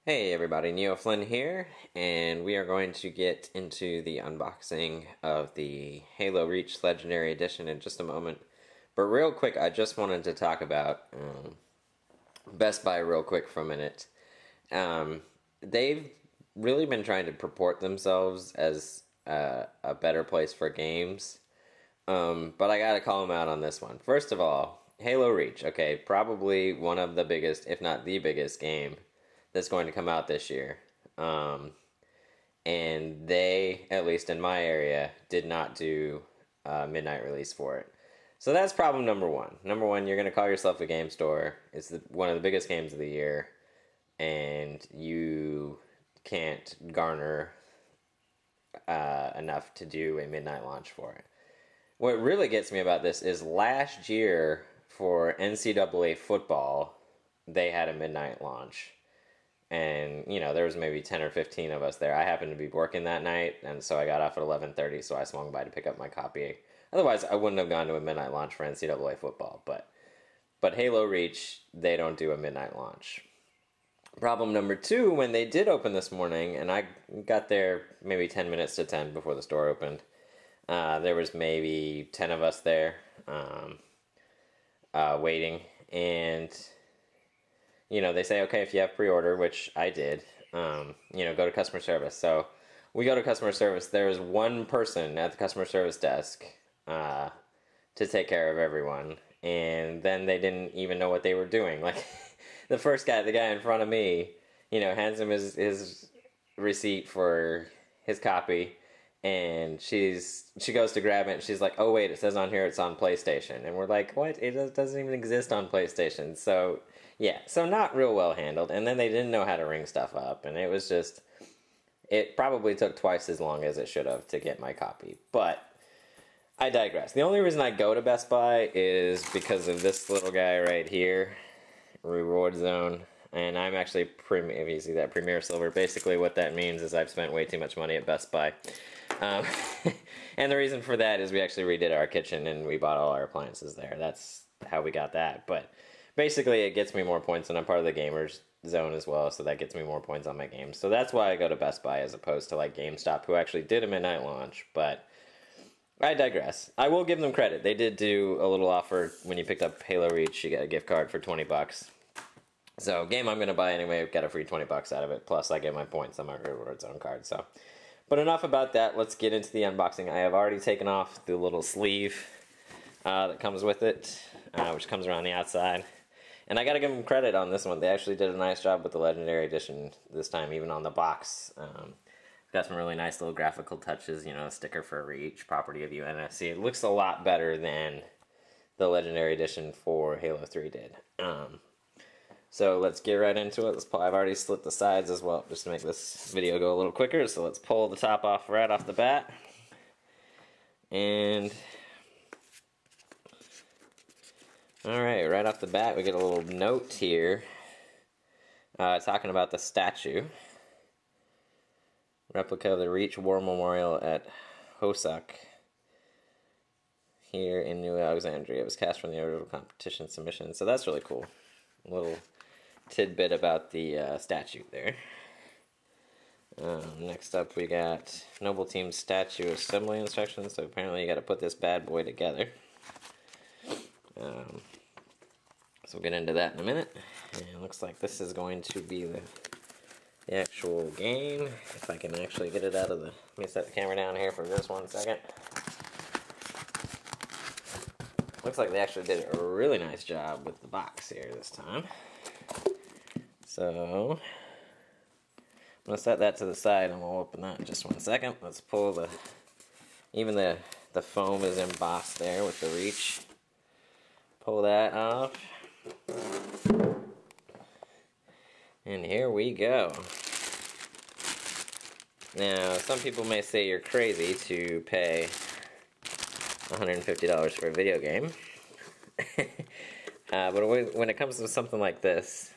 Hey everybody, Neo Flynn here, and we are going to get into the unboxing of the Halo Reach Legendary Edition in just a moment. But real quick, I just wanted to talk about Best Buy real quick for a minute. They've really been trying to purport themselves as a better place for games, but I gotta call them out on this one. First of all, Halo Reach, okay, probably one of the biggest, if not the biggest game that's going to come out this year. And they, at least in my area, did not do a midnight release for it. So that's problem number one. Number one, you're going to call yourself a game store. It's one of the biggest games of the year, and you can't garner enough to do a midnight launch for it. What really gets me about this is last year for NCAA football, they had a midnight launch. And, you know, there was maybe 10 or 15 of us there. I happened to be working that night, and so I got off at 11:30, so I swung by to pick up my copy. Otherwise, I wouldn't have gone to a midnight launch for NCAA football. But Halo Reach, they don't do a midnight launch. Problem number two, when they did open this morning, and I got there maybe 10 minutes to 10 before the store opened, there was maybe 10 of us there waiting, and you know, they say, okay, if you have pre-order, which I did, go to customer service. So we go to customer service. There was one person at the customer service desk to take care of everyone. And then they didn't even know what they were doing. Like, the guy in front of me, hands him his receipt for his copy. And she goes to grab it, and she's like, oh, wait, it says on here it's on PlayStation. And we're like, what? It doesn't even exist on PlayStation. So, yeah, so not real well handled. And then they didn't know how to ring stuff up. And it was just, it probably took twice as long as it should have to get my copy. But I digress. The only reason I go to Best Buy is because of this little guy right here, Reward Zone. And I'm actually, if you see that, Premier Silver. Basically what that means is I've spent way too much money at Best Buy. And the reason for that is we actually redid our kitchen and we bought all our appliances there. That's how we got that. But basically it gets me more points, and I'm part of the Gamers Zone as well, so that gets me more points on my games. So that's why I go to Best Buy as opposed to like GameStop, who actually did a midnight launch. But I digress. I will give them credit. They did do a little offer when you picked up Halo Reach. You get a gift card for 20 bucks. So, game I'm going to buy anyway, got a free 20 bucks out of it, plus I get my points on my Reward Zone card, so. But enough about that, let's get into the unboxing. I have already taken off the little sleeve that comes with it, which comes around the outside. And I gotta give them credit on this one. They actually did a nice job with the Legendary Edition this time, even on the box. Got some really nice little graphical touches, a sticker for Reach, property of UNSC. It looks a lot better than the Legendary Edition for Halo 3 did. So let's get right into it. I've already slit the sides as well, just to make this video go a little quicker. So let's pull the top off right off the bat. And alright, right off the bat we get a little note here talking about the statue. Replica of the Reach War Memorial at Hosak here in New Alexandria. It was cast from the original competition submission. So that's really cool. A little tidbit about the statue there. Next up we got Noble Team statue assembly instructions. So apparently you got to put this bad boy together. So we'll get into that in a minute. And it looks like this is going to be the actual game. If I can actually get it out of the... Let me set the camera down here for just 1 second. Looks like they actually did a really nice job with the box here this time. So, I'm going to set that to the side and we'll open that in just 1 second. Let's pull even the foam is embossed there with the Reach. Pull that off. And here we go. Now, some people may say you're crazy to pay $150 for a video game. But when it comes to something like this,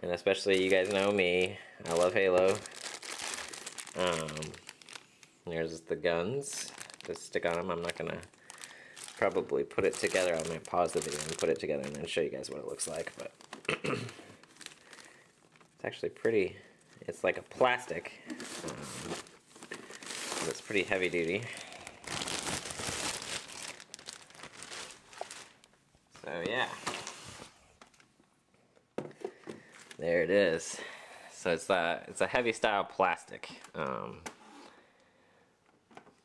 and especially you guys know me, I love Halo. There's the guns. Just stick on them. I'm not going to probably put it together. I'm going to pause the video and put it together and then show you guys what it looks like. But it's actually pretty, it's like a plastic. It's pretty heavy duty. So yeah. There it is. So it's a heavy style plastic.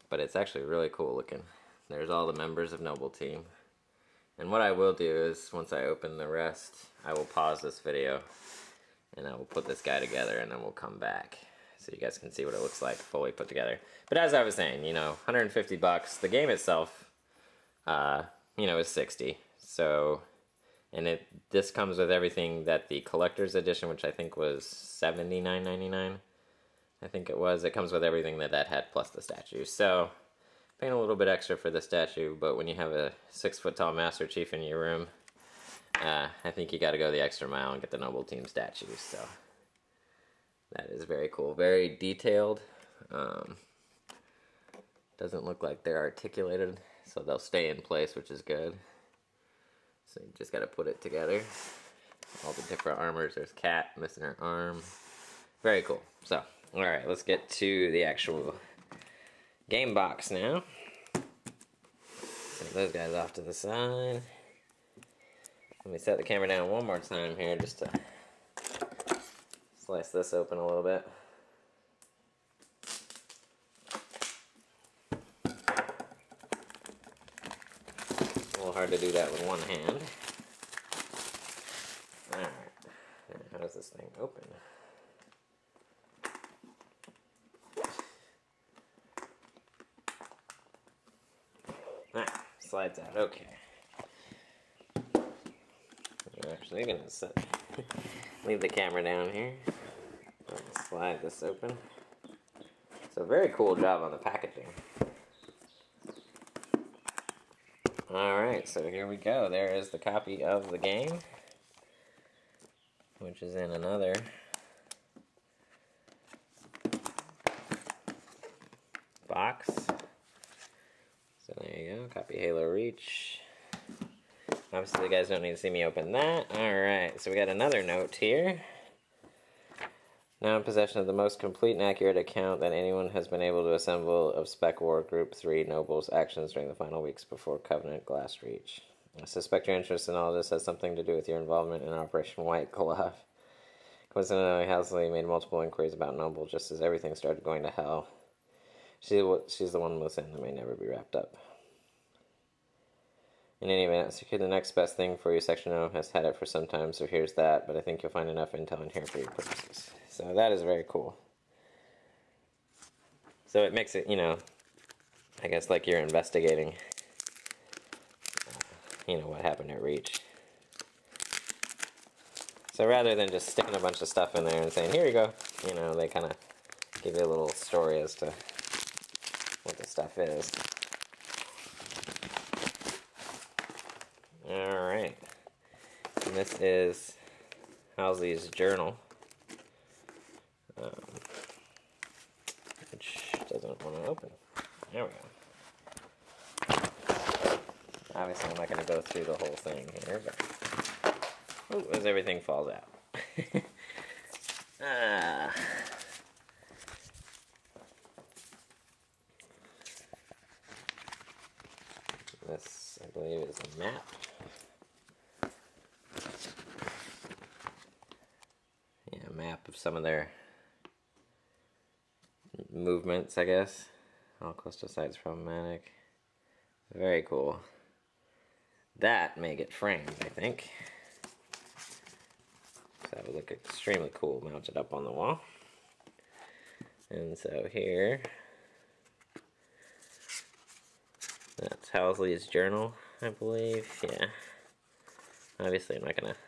But it's actually really cool looking. There's all the members of Noble Team. And what I will do is, once I open the rest, I will pause this video and I will put this guy together, and then we'll come back so you guys can see what it looks like fully put together. But as I was saying, you know, 150 bucks. The game itself, you know, is 60. So, and this comes with everything that the collector's edition, which I think was $79.99. I think it was. It comes with everything that had plus the statue. So, paying a little bit extra for the statue, but when you have a 6-foot-tall Master Chief in your room, I think you got to go the extra mile and get the Noble Team statues. So, that is very cool. Very detailed. Doesn't look like they're articulated, so they'll stay in place, which is good. So, you just got to put it together. All the different armors. There's Cat missing her arm. Very cool. So, alright, let's get to the actual game box now. Set those guys off to the side. Let me set the camera down one more time here just to slice this open a little bit. A little hard to do that with one hand. Alright, how does this thing open? Slides out, okay. We're actually gonna leave the camera down here. Slide this open. So very cool job on the packaging. Alright, so here we go. There is the copy of the game, which is in another box. So there you go, copy Halo Reach. Obviously you guys don't need to see me open that. Alright, so we got another note here. Now in possession of the most complete and accurate account that anyone has been able to assemble of Spec War Group 3 Noble's actions during the final weeks before Covenant Glass Reach. I suspect your interest in all this has something to do with your involvement in Operation White Glove. Coincidentally, Halsey made multiple inquiries about Noble just as everything started going to hell. She's the one loose end that may never be wrapped up. In any event, secure the next best thing for you. Section O has had it for some time, so here's that, but I think you'll find enough intel in here for your purposes. So that is very cool. So it makes it, you know, I guess like you're investigating, you know, what happened at Reach. So rather than just sticking a bunch of stuff in there and saying, here you go, you know, they kind of give you a little story as to what the stuff is. Alright. And this is Halsey's journal. Which doesn't want to open. There we go. Obviously I'm not going to go through the whole thing here, but oh, as everything falls out. This, I believe, is a map. Yeah, a map of some of their movements, I guess. All coastal sites problematic. Very cool. That may get framed, I think. So that would look extremely cool mounted up on the wall. And so here, that's Halsey's journal, I believe. Yeah. Obviously, I'm not going to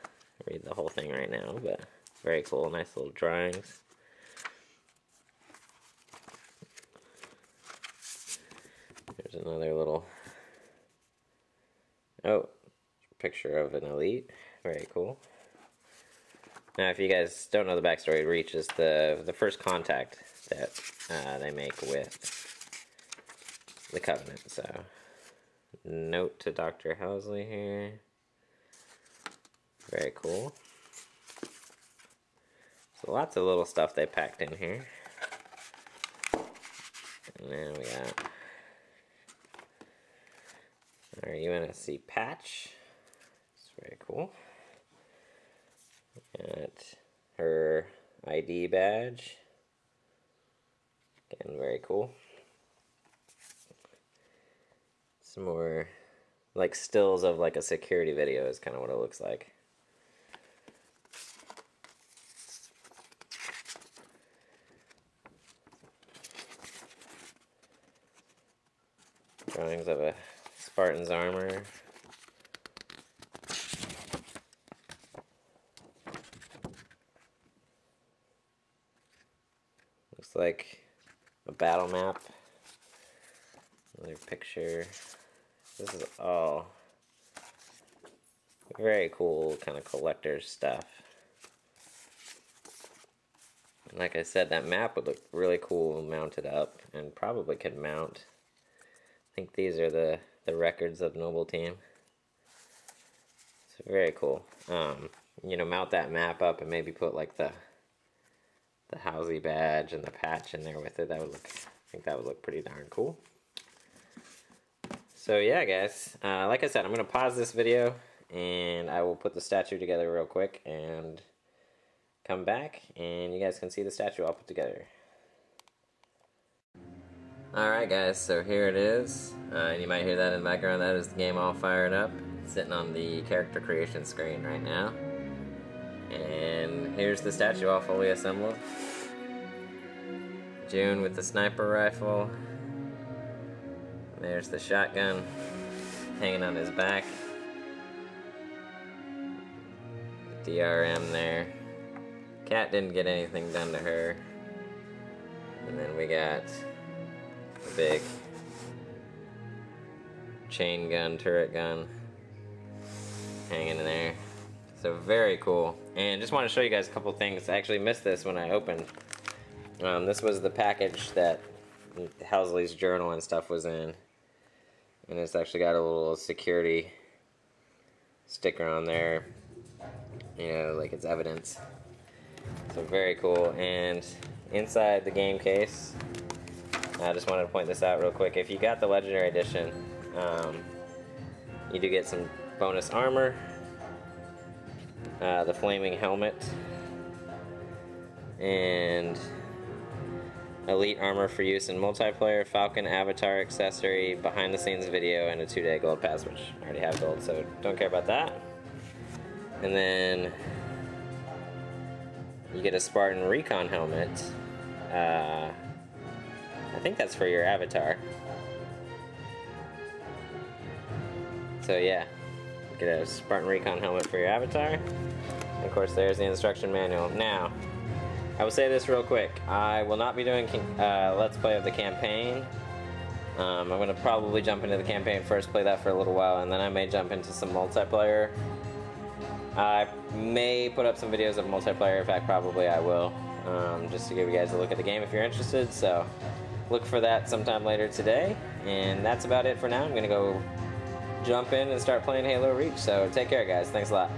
read the whole thing right now, but very cool. Nice little drawings. There's another little, picture of an elite. Very cool. Now, if you guys don't know the backstory, Reach is the first contact that they make with the Covenant. So, note to Dr. Halsey here. Very cool. So lots of little stuff they packed in here. And then we got our UNSC patch. It's very cool. Got her ID badge. Again, very cool. Some more like stills of like a security video is kind of what it looks like. Drawings of a Spartan's armor. Looks like a battle map. Another picture. This is all very cool kind of collector stuff. And like I said, that map would look really cool mounted up, and probably could mount. I think these are the records of Noble Team. It's very cool. You know, mount that map up and maybe put like the Housey badge and the patch in there with it. That would look, I think that would look pretty darn cool. So yeah, guys, like I said, I'm gonna pause this video and I will put the statue together real quick and come back and you guys can see the statue I'll put together. Alright guys, so here it is. You might hear that in the background. That is the game all fired up. It's sitting on the character creation screen right now. And here's the statue all fully assembled. June with the sniper rifle. There's the shotgun hanging on his back. The DRM there. Cat didn't get anything done to her. And then we got a big chain gun, turret gun hanging in there. So very cool. And just want to show you guys a couple things. I actually missed this when I opened. This was the package that Helsley's journal and stuff was in. And it's actually got a little security sticker on there. You know, like it's evidence. So very cool. And inside the game case, I just wanted to point this out real quick. If you got the Legendary Edition, you do get some bonus armor. The flaming helmet. And elite armor for use in multiplayer, Falcon avatar accessory, behind the scenes video, and a 2-day gold pass, which I already have gold, so don't care about that. And then you get a Spartan Recon helmet. I think that's for your avatar. So yeah, you get a Spartan Recon helmet for your avatar. And of course there's the instruction manual. Now, I will say this real quick. I will not be doing Let's Play of the campaign. I'm going to probably jump into the campaign first, play that for a little while, and then I may jump into some multiplayer. I may put up some videos of multiplayer. In fact, probably I will, just to give you guys a look at the game if you're interested. So look for that sometime later today. And that's about it for now. I'm going to go jump in and start playing Halo Reach. So take care, guys. Thanks a lot.